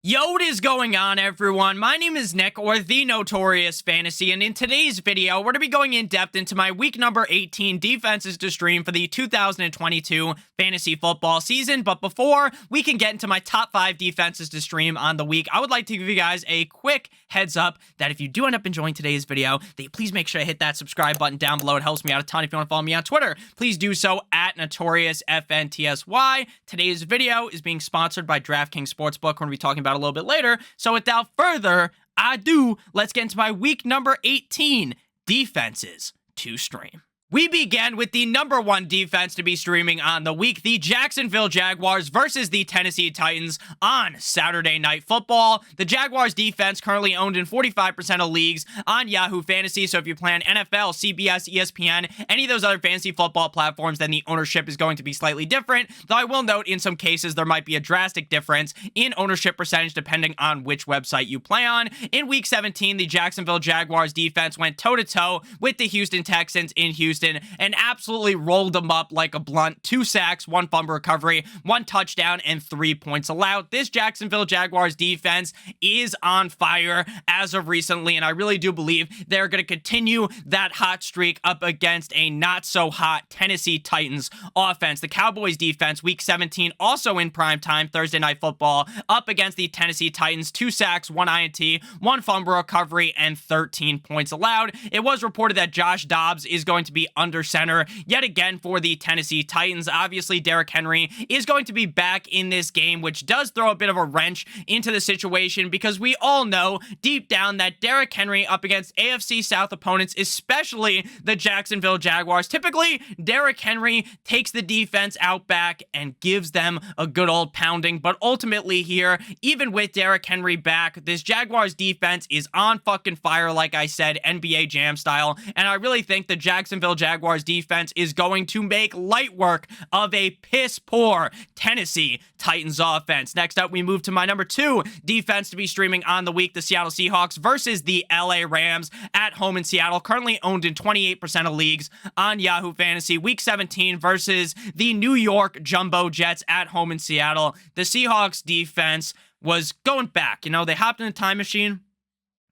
Yo, what is going on, everyone? My name is Nick, or The Notorious Fantasy, and in today's video, we're going to be going in depth into my week number 18 defenses to stream for the 2022 fantasy football season. But before we can get into my top 5 defenses to stream on the week, I would like to give you guys a quick heads up that if you do end up enjoying today's video, that you please make sure to hit that subscribe button down below. It helps me out a ton. If you want to follow me on Twitter, please do so at NotoriousFNTSY. Today's video is being sponsored by DraftKings Sportsbook. We're going to be talking about a little bit later. So without further ado, let's get into my week number 18 defenses to stream. We begin with the number 1 defense to be streaming on the week, the Jacksonville Jaguars versus the Tennessee Titans on Saturday Night Football. The Jaguars defense currently owned in 45% of leagues on Yahoo Fantasy, so if you plan NFL, CBS, ESPN, any of those other fantasy football platforms, then the ownership is going to be slightly different, though I will note in some cases there might be a drastic difference in ownership percentage depending on which website you play on. In Week 17, the Jacksonville Jaguars defense went toe-to-toe with the Houston Texans in Houston and absolutely rolled them up like a blunt. 2 sacks, 1 fumble recovery, 1 touchdown, and 3 points allowed. This Jacksonville Jaguars defense is on fire as of recently, and I really do believe they're going to continue that hot streak up against a not-so-hot Tennessee Titans offense. The Cowboys defense, Week 17, also in primetime, Thursday Night Football, up against the Tennessee Titans. 2 sacks, 1 INT, 1 fumble recovery, and 13 points allowed. It was reported that Josh Dobbs is going to be under center yet again for the Tennessee Titans. Obviously, Derrick Henry is going to be back in this game, which does throw a bit of a wrench into the situation because we all know deep down that Derrick Henry up against AFC South opponents, especially the Jacksonville Jaguars, typically Derrick Henry takes the defense out back and gives them a good old pounding. But ultimately here, even with Derrick Henry back, this Jaguars defense is on fucking fire, like I said, NBA Jam style, and I really think the Jacksonville Jaguars defense is going to make light work of a piss-poor Tennessee Titans offense. Next up, we move to my number 2 defense to be streaming on the week, the Seattle Seahawks versus the LA Rams at home in Seattle, currently owned in 28% of leagues on Yahoo Fantasy. Week 17 versus the New York Jumbo Jets at home in Seattle. The Seahawks defense was going back. You know, they hopped in a time machine,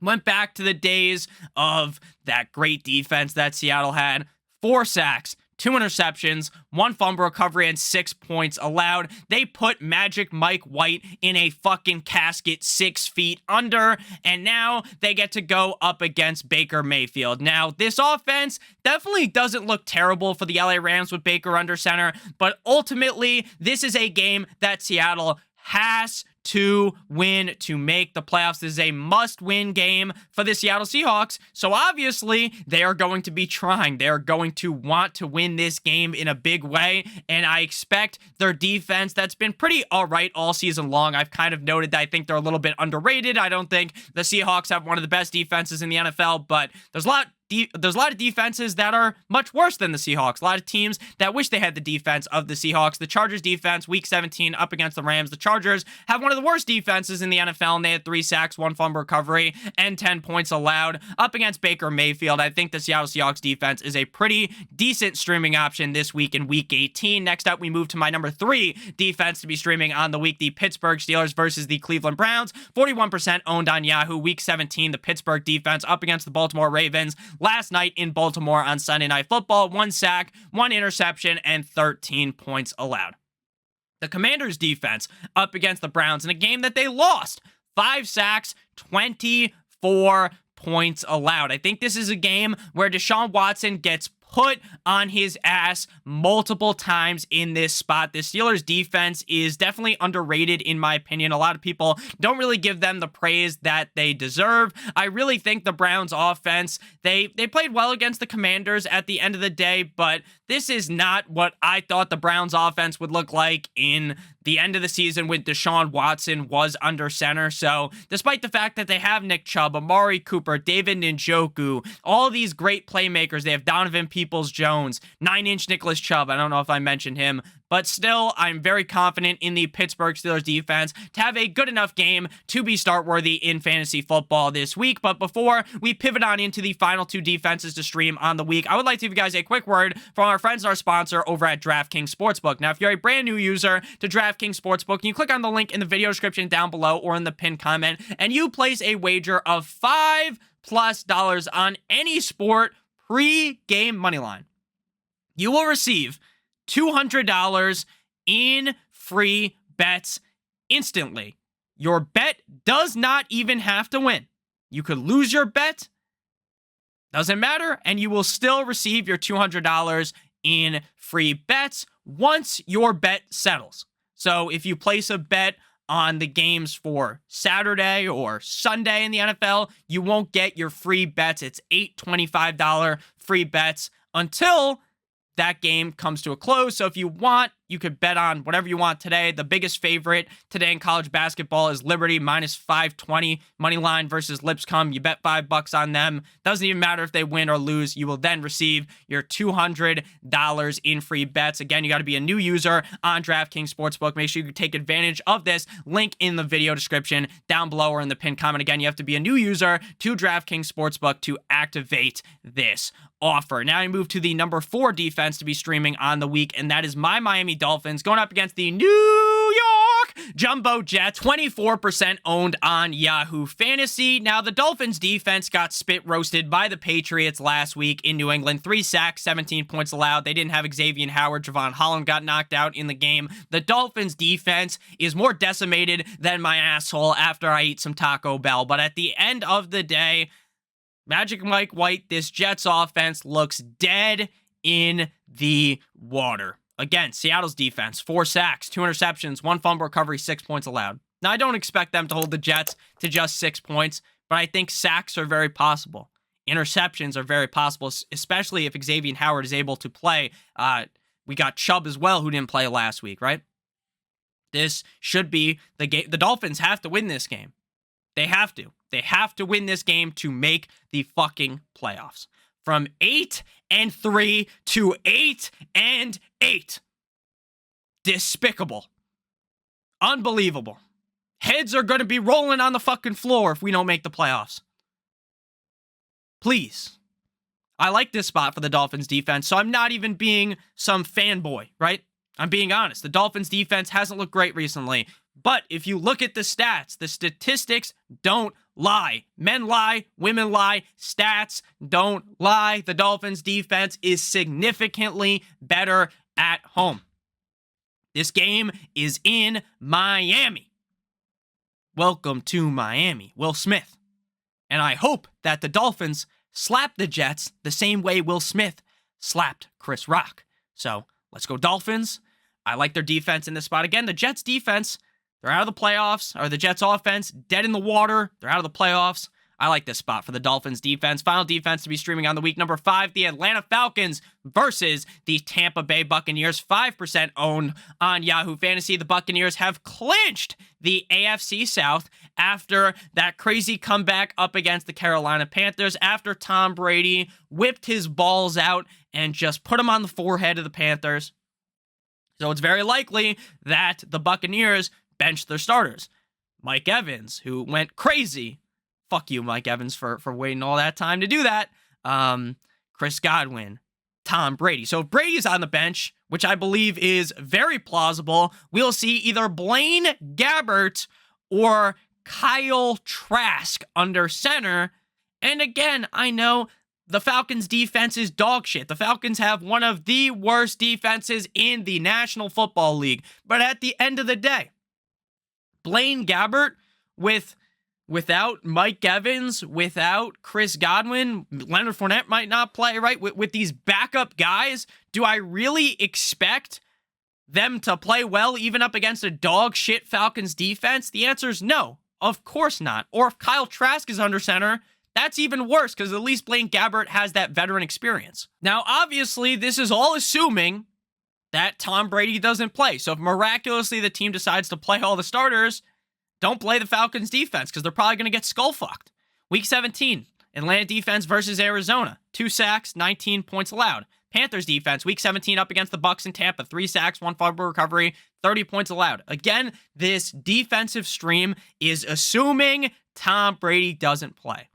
went back to the days of that great defense that Seattle had. 4 sacks, 2 interceptions, 1 fumble recovery, and 6 points allowed. They put Magic Mike White in a fucking casket 6 feet under, and now they get to go up against Baker Mayfield. Now, this offense definitely doesn't look terrible for the LA Rams with Baker under center, but ultimately, this is a game that Seattle has to win to make the playoffs. This is a must-win game for the Seattle Seahawks, so obviously they are going to be trying. They are going to want to win this game in a big way, and I expect their defense that's been pretty alright all season long. I've kind of noted that I think they're a little bit underrated. I don't think the Seahawks have one of the best defenses in the NFL, but there's a lot of defenses that are much worse than the Seahawks. A lot of teams that wish they had the defense of the Seahawks. The Chargers defense, Week 17, up against the Rams. The Chargers have one of the worst defenses in the NFL, and they had 3 sacks, 1 fumble recovery, and 10 points allowed up against Baker Mayfield. I think the Seattle Seahawks defense is a pretty decent streaming option this week in Week 18. Next up, we move to my number 3 defense to be streaming on the week, the Pittsburgh Steelers versus the Cleveland Browns. 41% owned on Yahoo. Week 17, the Pittsburgh defense up against the Baltimore Ravens. Last night in Baltimore on Sunday Night Football, 1 sack, 1 interception, and 13 points allowed. The Commanders defense up against the Browns in a game that they lost. 5 sacks, 24 points allowed. I think this is a game where Deshaun Watson gets put on his ass multiple times in this spot. The Steelers defense is definitely underrated in my opinion. A lot of people don't really give them the praise that they deserve. I really think the Browns offense, they played well against the Commanders at the end of the day, but this is not what I thought the Browns offense would look like in the end of the season when Deshaun Watson was under center. So despite the fact that they have Nick Chubb, Amari Cooper, David Njoku, all these great playmakers, they have Donovan Peoples-Jones, 9-inch Nicholas Chubb. I don't know if I mentioned him, But still, I'm very confident in the Pittsburgh Steelers defense to have a good enough game to be start-worthy in fantasy football this week. But before we pivot on into the final two defenses to stream on the week, I would like to give you guys a quick word from our friends and our sponsor over at DraftKings Sportsbook. Now, if you're a brand new user to DraftKings Sportsbook, you click on the link in the video description down below or in the pinned comment, and you place a wager of $5+ on any sport pre-game moneyline. You will receive $200 in free bets instantly. Your bet does not even have to win. You could lose your bet, doesn't matter, and you will still receive your $200 in free bets once your bet settles. So if you place a bet on the games for Saturday or Sunday in the NFL, you won't get your free bets. It's $825 free bets until that game comes to a close. So if you want, you could bet on whatever you want today. The biggest favorite today in college basketball is Liberty minus 520 money line versus Lipscomb. You bet $5 on them. Doesn't even matter if they win or lose. You will then receive your $200 in free bets. Again, you got to be a new user on DraftKings Sportsbook. Make sure you take advantage of this link in the video description down below or in the pinned comment. Again, you have to be a new user to DraftKings Sportsbook to activate this offer. Now I move to the number 4 defense to be streaming on the week, and that is my Miami Dolphins going up against the New York Jumbo Jets, 24% owned on Yahoo Fantasy. Now, the Dolphins defense got spit roasted by the Patriots last week in New England. 3 sacks, 17 points allowed. They didn't have Xavier Howard. Javon Holland got knocked out in the game. The Dolphins defense is more decimated than my asshole after I eat some Taco Bell. But at the end of the day, Magic Mike White, this Jets offense looks dead in the water. Again, Seattle's defense, 4 sacks, 2 interceptions, 1 fumble recovery, 6 points allowed. Now, I don't expect them to hold the Jets to just 6 points, but I think sacks are very possible. Interceptions are very possible, especially if Xavier Howard is able to play. We got Chubb as well, who didn't play last week, right? This should be the game. The Dolphins have to win this game. They have to. They have to win this game to make the fucking playoffs. From 8-3 to 8-8. Despicable. Unbelievable. Heads are going to be rolling on the fucking floor if we don't make the playoffs. Please. I like this spot for the Dolphins defense, so I'm not even being some fanboy, right? I'm being honest. The Dolphins defense hasn't looked great recently. But if you look at the stats, the statistics don't lie. Men lie, women lie, stats don't lie. The Dolphins defense is significantly better at home. This game is in Miami. Welcome to Miami, Will Smith. And I hope that the Dolphins slap the Jets the same way Will Smith slapped Chris Rock. So let's go Dolphins. I like their defense in this spot. Again, the Jets defense, they're out of the playoffs, or the Jets offense, dead in the water. They're out of the playoffs. I like this spot for the Dolphins defense. Final defense to be streaming on the week. Number 5, the Atlanta Falcons versus the Tampa Bay Buccaneers. 5% owned on Yahoo Fantasy. The Buccaneers have clinched the AFC South after that crazy comeback up against the Carolina Panthers, after Tom Brady whipped his balls out and just put them on the forehead of the Panthers. So it's very likely that the Buccaneers benched their starters. Mike Evans, who went crazy. Fuck you, Mike Evans, for waiting all that time to do that. Chris Godwin, Tom Brady. So if Brady's on the bench, which I believe is very plausible, we'll see either Blaine Gabbert or Kyle Trask under center. And again, I know the Falcons defense is dog shit. The Falcons have one of the worst defenses in the National Football League. But at the end of the day, Blaine Gabbert without Mike Evans, without Chris Godwin, Leonard Fournette might not play, right? With these backup guys, do I really expect them to play well even up against a dog shit Falcons defense? The answer is no, of course not. Or if Kyle Trask is under center, that's even worse because at least Blaine Gabbert has that veteran experience. Now, obviously, this is all assuming that Tom Brady doesn't play. So if miraculously the team decides to play all the starters, don't play the Falcons defense because they're probably going to get skull-fucked. Week 17, Atlanta defense versus Arizona. 2 sacks, 19 points allowed. Panthers defense, week 17 up against the Bucks in Tampa, 3 sacks, 1 fumble recovery, 30 points allowed. Again, this defensive stream is assuming Tom Brady doesn't play.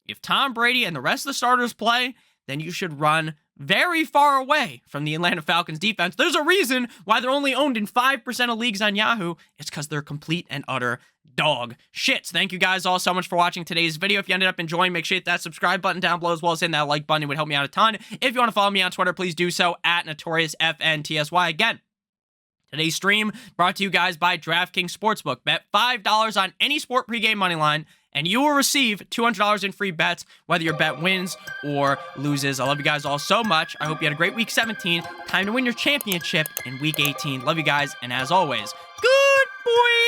If Tom Brady and the rest of the starters play, then you should run very far away from the Atlanta Falcons defense. There's a reason why they're only owned in 5% of leagues on Yahoo. It's because they're complete and utter dog shits. Thank you guys all so much for watching today's video. If you ended up enjoying, make sure you hit that subscribe button down below, as well as hitting that like button. It would help me out a ton. If you want to follow me on Twitter, please do so at NotoriousFNTSY. Again, today's stream brought to you guys by DraftKings Sportsbook. Bet $5 on any sport pregame moneyline, and you will receive $200 in free bets, whether your bet wins or loses. I love you guys all so much. I hope you had a great week 17. Time to win your championship in week 18. Love you guys, and as always, good boy.